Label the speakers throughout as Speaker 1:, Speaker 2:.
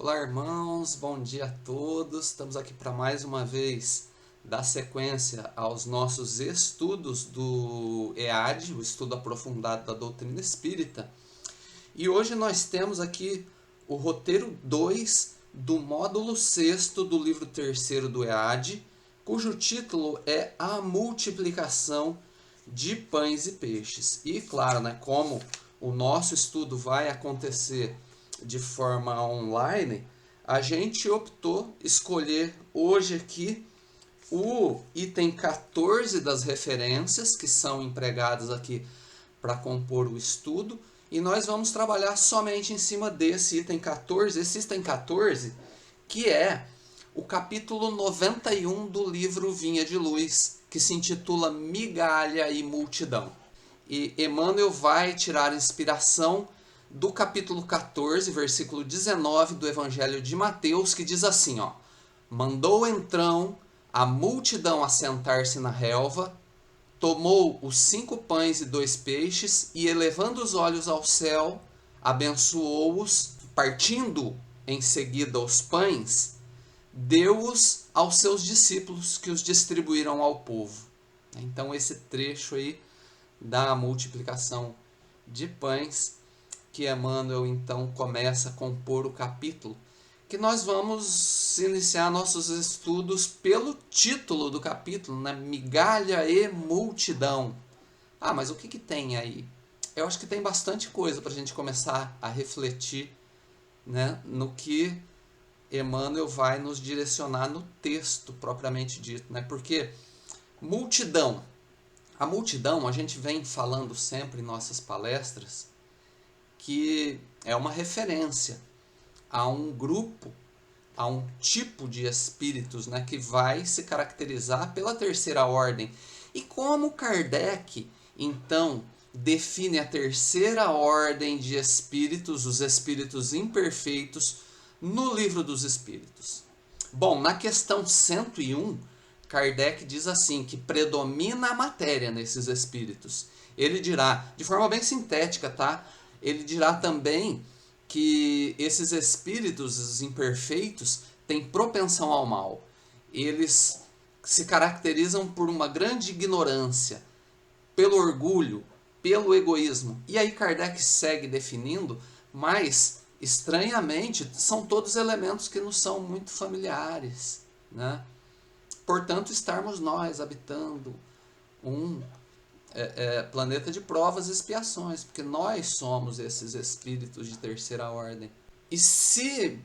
Speaker 1: Olá, irmãos, bom dia a todos. Estamos aqui para mais uma vez dar sequência aos nossos estudos do EAD, o estudo aprofundado da doutrina espírita. E hoje nós temos aqui o roteiro 2 do módulo 6º do livro 3º do EAD, cujo título é A Multiplicação de Pães e Peixes. E claro, como o nosso estudo vai acontecer de forma online, a gente optou escolher hoje aqui o item 14 das referências que são empregadas aqui para compor o estudo, e nós vamos trabalhar somente em cima desse item 14, esse item 14 que é o capítulo 91 do livro Vinha de Luz, que se intitula Migalha e Multidão. E Emmanuel vai tirar inspiração do capítulo 14, versículo 19 do Evangelho de Mateus, que diz assim, mandou então a multidão assentar-se na relva, tomou os 5 pães e 2 peixes e, elevando os olhos ao céu, abençoou-os, partindo em seguida os pães, deu-os aos seus discípulos, que os distribuíram ao povo. Então esse trecho aí da multiplicação de pães, que Emmanuel então começa a compor o capítulo, que nós vamos iniciar nossos estudos pelo título do capítulo, Migalha e Multidão. Mas o que tem aí? Eu acho que tem bastante coisa para a gente começar a refletir, no que Emmanuel vai nos direcionar no texto propriamente dito, porque multidão, a multidão, a gente vem falando sempre em nossas palestras que é uma referência a um grupo, a um tipo de espíritos, que vai se caracterizar pela terceira ordem. E como Kardec, então, define a terceira ordem de espíritos, os espíritos imperfeitos, no Livro dos Espíritos? Bom, na questão 101, Kardec diz assim, que predomina a matéria nesses espíritos. Ele dirá, de forma bem sintética, ele dirá também que esses espíritos, os imperfeitos, têm propensão ao mal. Eles se caracterizam por uma grande ignorância, pelo orgulho, pelo egoísmo. E aí Kardec segue definindo, mas, estranhamente, são todos elementos que nos são muito familiares. Portanto, estarmos nós habitando um planeta de provas e expiações, porque nós somos esses espíritos de terceira ordem. E se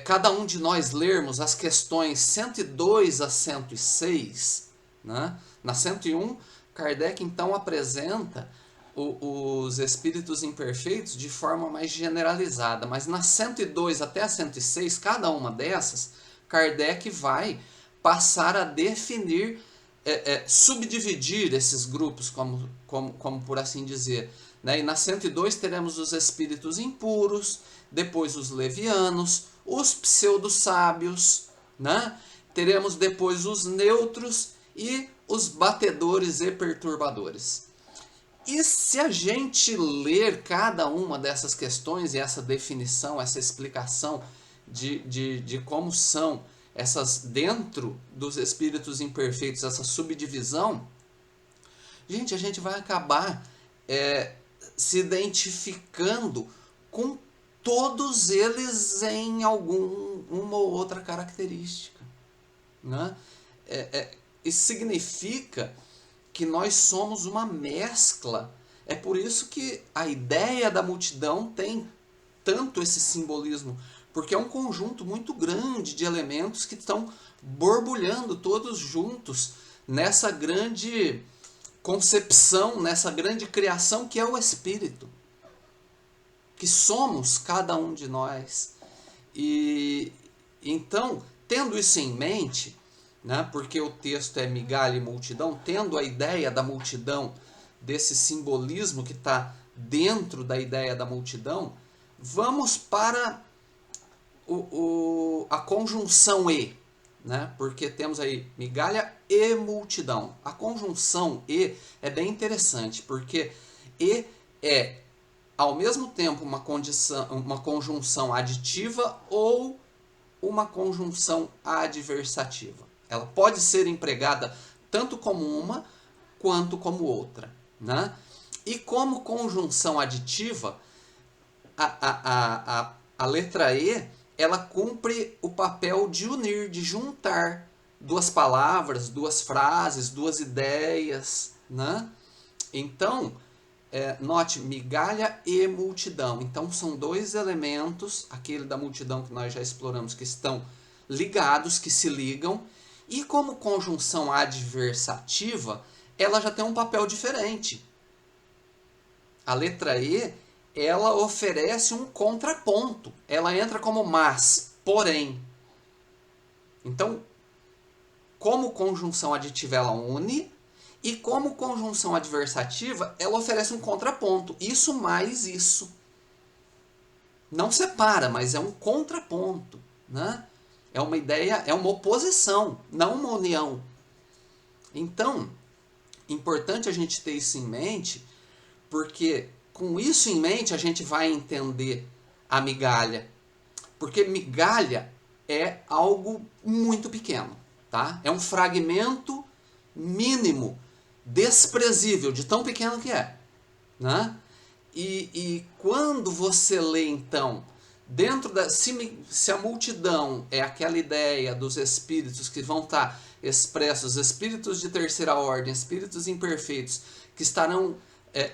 Speaker 1: cada um de nós lermos as questões 102 a 106, na 101, Kardec então apresenta os espíritos imperfeitos de forma mais generalizada, mas na 102 até a 106, cada uma dessas, Kardec vai passar a definir, subdividir esses grupos, como por assim dizer. E na 102 teremos os espíritos impuros, depois os levianos, os pseudo-sábios, teremos depois os neutros e os batedores e perturbadores. E se a gente ler cada uma dessas questões e essa definição, essa explicação de como são essas dentro dos espíritos imperfeitos, essa subdivisão, a gente vai acabar se identificando com todos eles em uma ou outra característica. Isso significa que nós somos uma mescla. É por isso que a ideia da multidão tem tanto esse simbolismo, porque é um conjunto muito grande de elementos que estão borbulhando todos juntos nessa grande concepção, nessa grande criação que é o espírito, que somos cada um de nós. E então, tendo isso em mente, porque o texto é migalha e multidão, tendo a ideia da multidão, desse simbolismo que está dentro da ideia da multidão, vamos para a conjunção e, porque temos aí migalha e multidão. A conjunção e é bem interessante, porque e é ao mesmo tempo uma conjunção aditiva ou uma conjunção adversativa. Ela pode ser empregada tanto como uma quanto como outra, né? E como conjunção aditiva, a letra E, ela cumpre o papel de unir, de juntar duas palavras, duas frases, duas ideias, né? Então, note, migalha e multidão. Então, são dois elementos, aquele da multidão que nós já exploramos, que estão ligados, que se ligam. E como conjunção adversativa, ela já tem um papel diferente. A letra E, ela oferece um contraponto. Ela entra como mas, porém. Então, como conjunção aditiva, ela une. E como conjunção adversativa, ela oferece um contraponto. Isso mais isso. Não separa, mas é um contraponto, né? É uma ideia, é uma oposição, não uma união. Então, importante a gente ter isso em mente, porque com isso em mente a gente vai entender a migalha. Porque migalha é algo muito pequeno, tá? É um fragmento mínimo, desprezível, de tão pequeno que é, né? E quando você lê, então, dentro da... Se a multidão é aquela ideia dos espíritos que vão estar expressos, espíritos de terceira ordem, espíritos imperfeitos, que estarão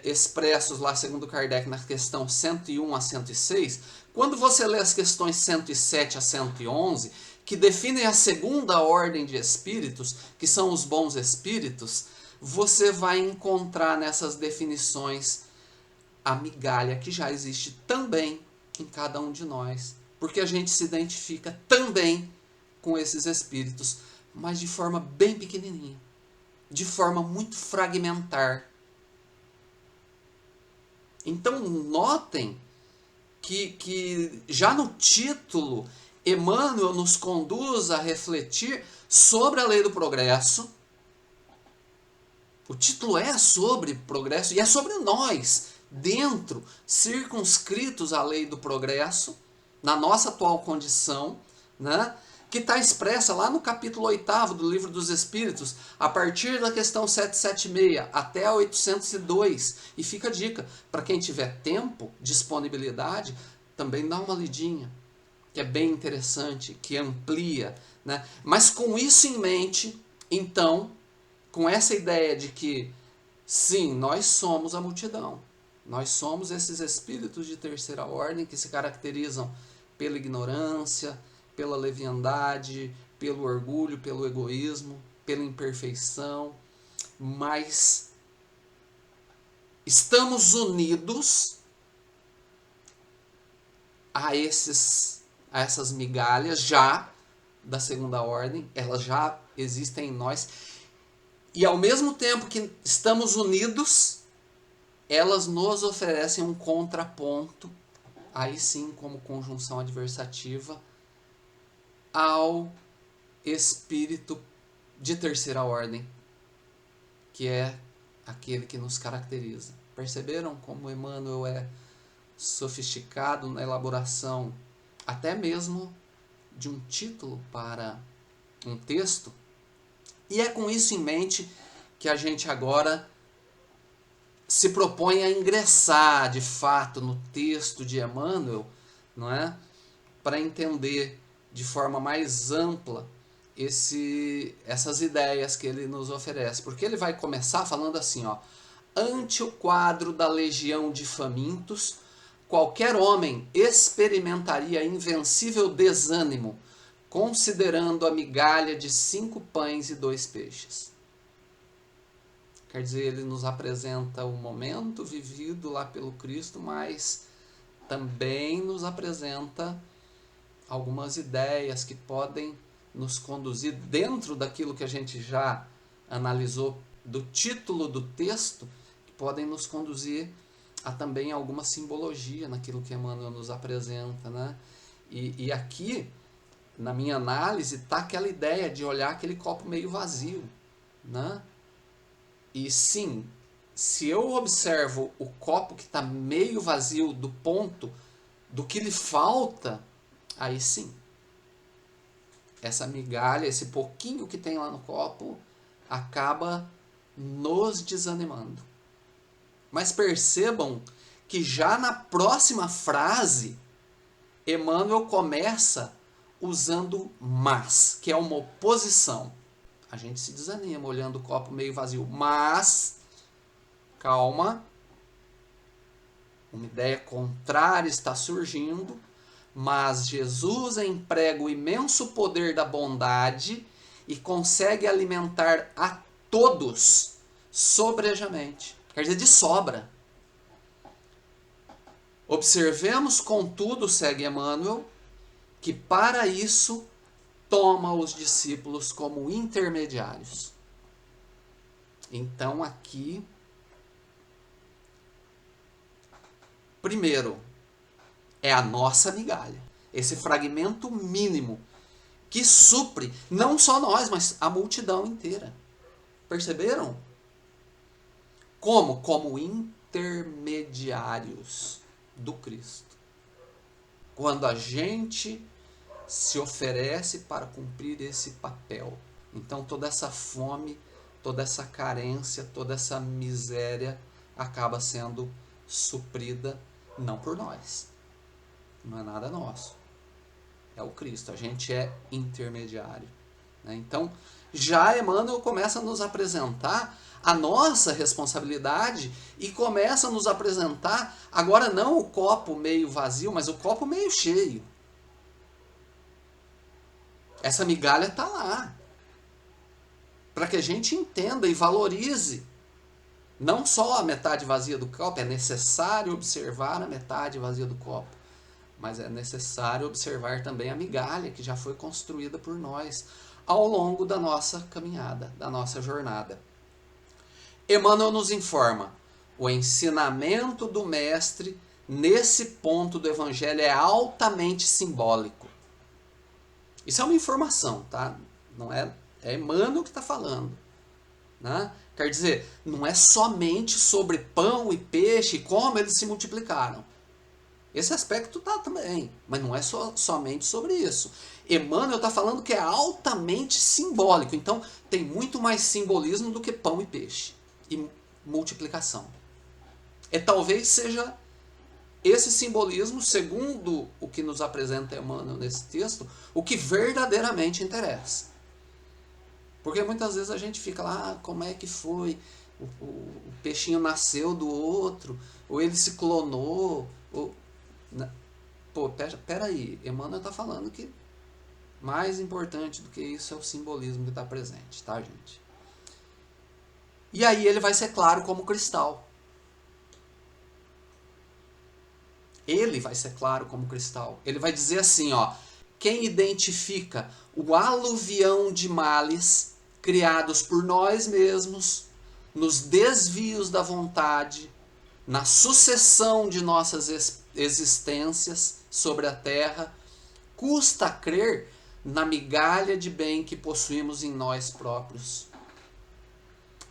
Speaker 1: expressos lá, segundo Kardec, na questão 101 a 106, quando você lê as questões 107 a 111, que definem a segunda ordem de espíritos, que são os bons espíritos, você vai encontrar nessas definições a migalha que já existe também em cada um de nós, porque a gente se identifica também com esses espíritos, mas de forma bem pequenininha, de forma muito fragmentar. Então notem que já no título Emmanuel nos conduz a refletir sobre a lei do progresso. O título é sobre progresso e é sobre nós, dentro, circunscritos à lei do progresso, na nossa atual condição, né? Que está expressa lá no capítulo 8º do Livro dos Espíritos, a partir da questão 776 até a 802. E fica a dica, para quem tiver tempo, disponibilidade, também dá uma lidinha, que é bem interessante, que amplia, né? Mas com isso em mente, então, com essa ideia de que, sim, nós somos a multidão. Nós somos esses espíritos de terceira ordem que se caracterizam pela ignorância, pela leviandade, pelo orgulho, pelo egoísmo, pela imperfeição, mas estamos unidos a essas migalhas já da segunda ordem, elas já existem em nós, e ao mesmo tempo que estamos unidos, elas nos oferecem um contraponto, aí sim como conjunção adversativa, ao espírito de terceira ordem, que é aquele que nos caracteriza. Perceberam como Emmanuel é sofisticado na elaboração até mesmo de um título para um texto? E é com isso em mente que a gente agora se propõe a ingressar de fato no texto de Emmanuel, não é? Para entender de forma mais ampla essas ideias que ele nos oferece. Porque ele vai começar falando assim, ó: ante o quadro da legião de famintos, qualquer homem experimentaria invencível desânimo, considerando a migalha de 5 pães e 2 peixes. Quer dizer, ele nos apresenta o momento vivido lá pelo Cristo, mas também nos apresenta algumas ideias que podem nos conduzir dentro daquilo que a gente já analisou do título do texto, que podem nos conduzir a também alguma simbologia naquilo que Emmanuel nos apresenta, né? E aqui, na minha análise, está aquela ideia de olhar aquele copo meio vazio, né? E sim, se eu observo o copo que está meio vazio do ponto do que lhe falta, aí sim, essa migalha, esse pouquinho que tem lá no copo, acaba nos desanimando. Mas percebam que já na próxima frase, Emmanuel começa usando mas, que é uma oposição. A gente se desanima olhando o copo meio vazio, mas calma, uma ideia contrária está surgindo, mas Jesus emprega o imenso poder da bondade e consegue alimentar a todos sobrejamente. Quer dizer, de sobra. Observemos, contudo, segue Emmanuel, que para isso toma os discípulos como intermediários. Então aqui, primeiro, é a nossa migalha, esse fragmento mínimo que supre não só nós, mas a multidão inteira. Perceberam? Como? Como intermediários do Cristo. Quando a gente se oferece para cumprir esse papel. Então toda essa fome, toda essa carência, toda essa miséria acaba sendo suprida não por nós. Não é nada nosso. É o Cristo. A gente é intermediário. Então, já Emmanuel começa a nos apresentar a nossa responsabilidade e começa a nos apresentar, agora não o copo meio vazio, mas o copo meio cheio. Essa migalha está lá. Para que a gente entenda e valorize. Não só a metade vazia do copo, é necessário observar a metade vazia do copo. Mas é necessário observar também a migalha que já foi construída por nós ao longo da nossa caminhada, da nossa jornada. Emmanuel nos informa: o ensinamento do Mestre nesse ponto do Evangelho é altamente simbólico. Isso é uma informação, tá? Não é Emmanuel que está falando. Né? Quer dizer, não é somente sobre pão e peixe e como eles se multiplicaram. Esse aspecto tá também, mas não é somente sobre isso. Emmanuel está falando que é altamente simbólico, então tem muito mais simbolismo do que pão e peixe e multiplicação. E talvez seja esse simbolismo, segundo o que nos apresenta Emmanuel nesse texto, o que verdadeiramente interessa. Porque muitas vezes a gente fica lá, como é que foi? O peixinho nasceu do outro, ou ele se clonou, ou... Pô, peraí, Emmanuel está falando que mais importante do que isso é o simbolismo que está presente, tá, gente? E aí ele vai ser claro como cristal. Ele vai ser claro como cristal. Ele vai dizer assim, ó: quem identifica o aluvião de males criados por nós mesmos, nos desvios da vontade, na sucessão de nossas existências sobre a terra, custa crer na migalha de bem que possuímos em nós próprios.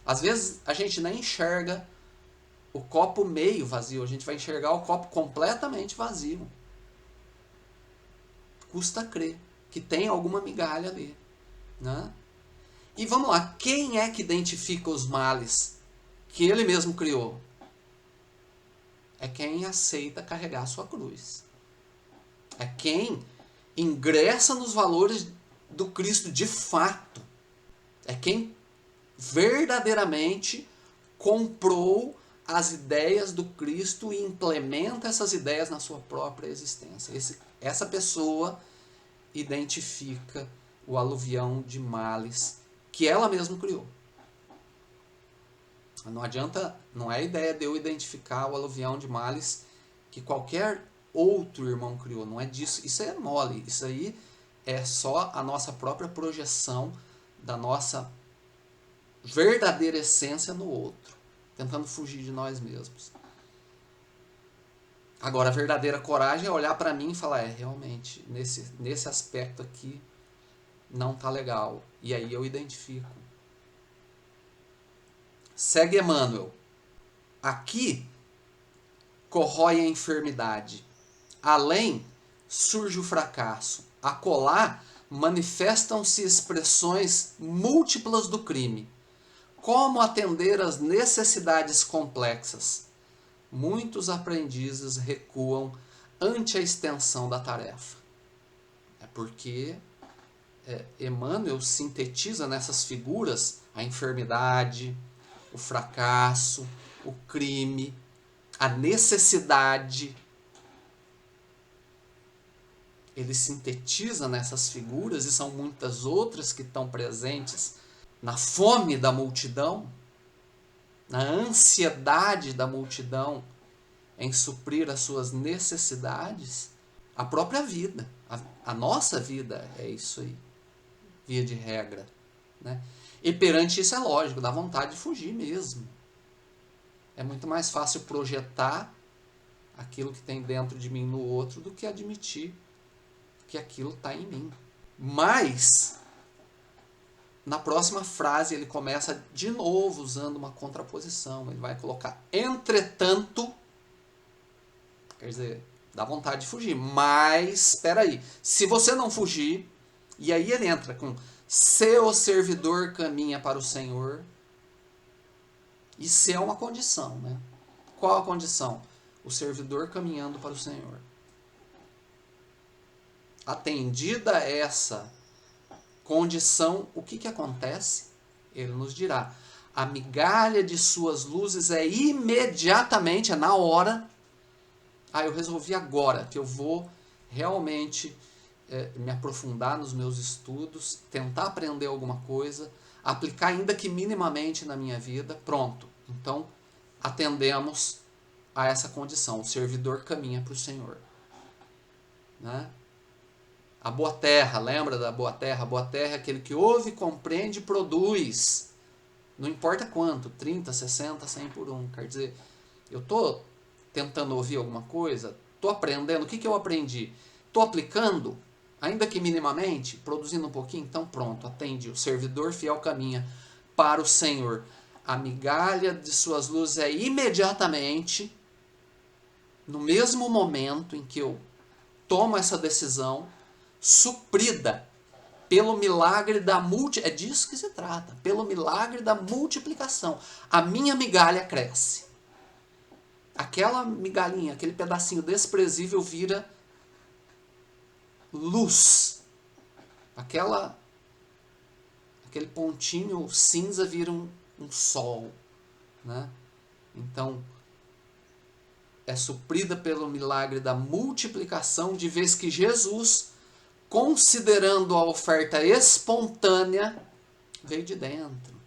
Speaker 1: Às vezes a gente nem enxerga o copo meio vazio, a gente vai enxergar o copo completamente vazio. Custa crer que tem alguma migalha ali. Né? E vamos lá, quem é que identifica os males que ele mesmo criou? É quem aceita carregar a sua cruz. É quem ingressa nos valores do Cristo de fato. É quem verdadeiramente comprou as ideias do Cristo e implementa essas ideias na sua própria existência. Essa pessoa identifica o aluvião de males que ela mesma criou. Não adianta, não é a ideia de eu identificar o aluvião de males que qualquer outro irmão criou, não é disso. Isso aí é mole, isso aí é só a nossa própria projeção da nossa verdadeira essência no outro, tentando fugir de nós mesmos. Agora, a verdadeira coragem é olhar para mim e falar: realmente, nesse aspecto aqui não tá legal. E aí eu identifico. Segue Emmanuel. Aqui corrói a enfermidade. Além surge o fracasso. Acolá manifestam-se expressões múltiplas do crime. Como atender às necessidades complexas? Muitos aprendizes recuam ante a extensão da tarefa. É porque Emmanuel sintetiza nessas figuras a enfermidade, o fracasso, o crime, a necessidade. Ele sintetiza nessas figuras, e são muitas outras que estão presentes na fome da multidão, na ansiedade da multidão em suprir as suas necessidades, a própria vida. A nossa vida é isso aí, via de regra, né? E perante isso é lógico, dá vontade de fugir mesmo. É muito mais fácil projetar aquilo que tem dentro de mim no outro do que admitir que aquilo está em mim. Mas, na próxima frase, ele começa de novo usando uma contraposição. Ele vai colocar, entretanto, quer dizer, dá vontade de fugir. Mas, espera aí, se você não fugir, e aí ele entra com, se o servidor caminha para o Senhor, e se é uma condição, né? Qual a condição? O servidor caminhando para o Senhor. Atendida essa condição, o que acontece? Ele nos dirá, a migalha de suas luzes é imediatamente, é na hora. Eu resolvi agora que eu vou realmente me aprofundar nos meus estudos, tentar aprender alguma coisa, aplicar ainda que minimamente na minha vida. Pronto. Então, atendemos a essa condição. O servidor caminha para o Senhor. Né? A boa terra, lembra da boa terra? A boa terra é aquele que ouve, compreende e produz. Não importa quanto, 30, 60, 100 por 1. Quer dizer, eu estou tentando ouvir alguma coisa, estou aprendendo. O que eu aprendi? Estou aplicando, ainda que minimamente, produzindo um pouquinho. Então pronto, atendi. O servidor fiel caminha para o Senhor. A migalha de suas luzes é imediatamente, no mesmo momento em que eu tomo essa decisão, suprida pelo milagre da multiplicação. É disso que se trata, pelo milagre da multiplicação. A minha migalha cresce. Aquela migalhinha, aquele pedacinho desprezível vira luz. Aquele pontinho cinza vira um sol. Né? Então, é suprida pelo milagre da multiplicação, de vez que Jesus, considerando a oferta espontânea, veio de dentro.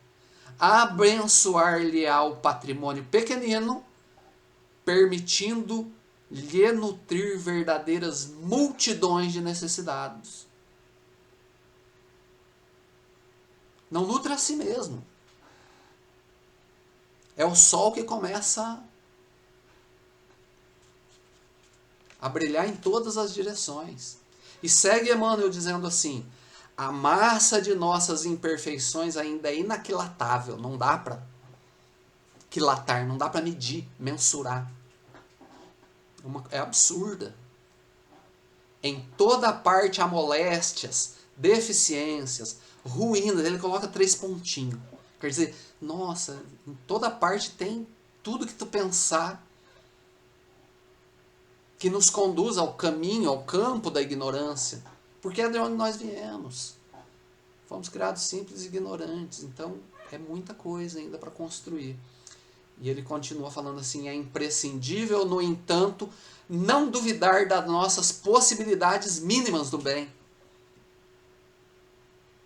Speaker 1: Abençoar-lhe-á o patrimônio pequenino, permitindo-lhe nutrir verdadeiras multidões de necessitados. Não nutre a si mesmo. É o sol que começa a brilhar em todas as direções. E segue Emmanuel dizendo assim, a massa de nossas imperfeições ainda é inaquilatável, não dá para quilatar, não dá para medir, mensurar. É absurda. Em toda parte há moléstias, deficiências, ruínas. Ele coloca 3 pontinhos. Quer dizer, nossa, em toda parte tem tudo que tu pensar que nos conduz ao caminho, ao campo da ignorância. Porque é de onde nós viemos. Fomos criados simples e ignorantes. Então, é muita coisa ainda para construir. E ele continua falando assim, é imprescindível, no entanto, não duvidar das nossas possibilidades mínimas do bem.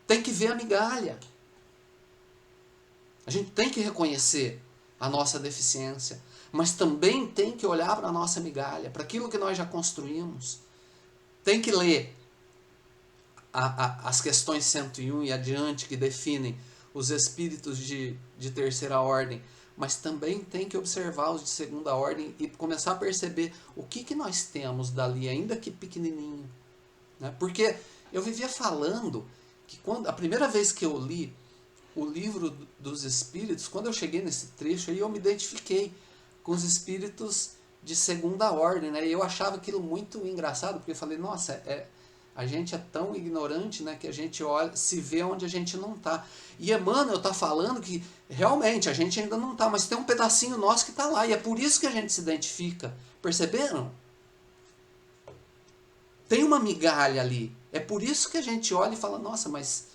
Speaker 1: Tem que ver a migalha. A gente tem que reconhecer a nossa deficiência, mas também tem que olhar para a nossa migalha, para aquilo que nós já construímos. Tem que ler as questões 101 e adiante que definem os espíritos de terceira ordem, mas também tem que observar os de segunda ordem e começar a perceber o que nós temos dali, ainda que pequenininho. Né? Porque eu vivia falando que a primeira vez que eu li o livro dos Espíritos, quando eu cheguei nesse trecho aí, eu me identifiquei. com os espíritos de segunda ordem, né? E eu achava aquilo muito engraçado, porque eu falei, nossa, a gente é tão ignorante, né, que a gente olha, se vê onde a gente não está. E Emmanuel está falando que realmente a gente ainda não está, mas tem um pedacinho nosso que está lá, e é por isso que a gente se identifica. Perceberam? Tem uma migalha ali. É por isso que a gente olha e fala, nossa, mas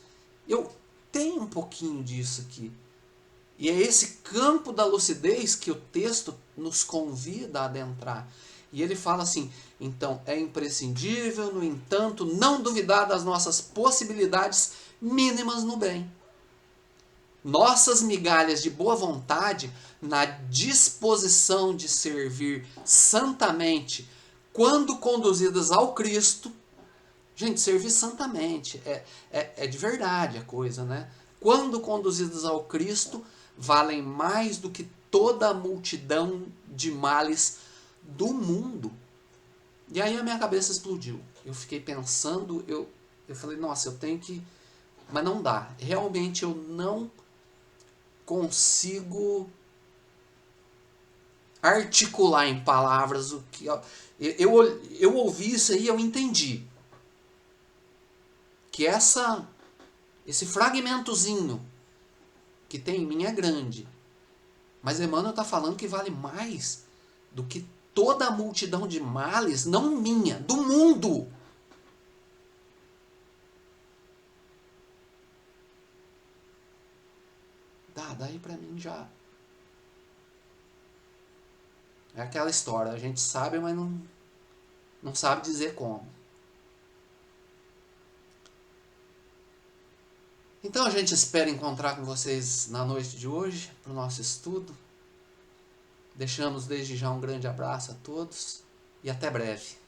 Speaker 1: eu tenho um pouquinho disso aqui. E é esse campo da lucidez que o texto nos convida a adentrar. E ele fala assim, então é imprescindível, no entanto, não duvidar das nossas possibilidades mínimas no bem. Nossas migalhas de boa vontade, na disposição de servir santamente, quando conduzidas ao Cristo. Gente, servir santamente é de verdade a coisa, né? Quando conduzidas ao Cristo, valem mais do que toda a multidão de males do mundo. E aí a minha cabeça explodiu. Eu fiquei pensando, eu falei, nossa, eu tenho que... Mas não dá. Realmente eu não consigo articular em palavras o que... Eu ouvi isso aí, eu entendi. Que esse fragmentozinho que tem em mim é grande. Mas Emmanuel está falando que vale mais do que toda a multidão de males, não minha, do mundo. Daí para mim já... É aquela história, a gente sabe, mas não sabe dizer como. Então a gente espera encontrar com vocês na noite de hoje, para o nosso estudo. Deixamos desde já um grande abraço a todos e até breve.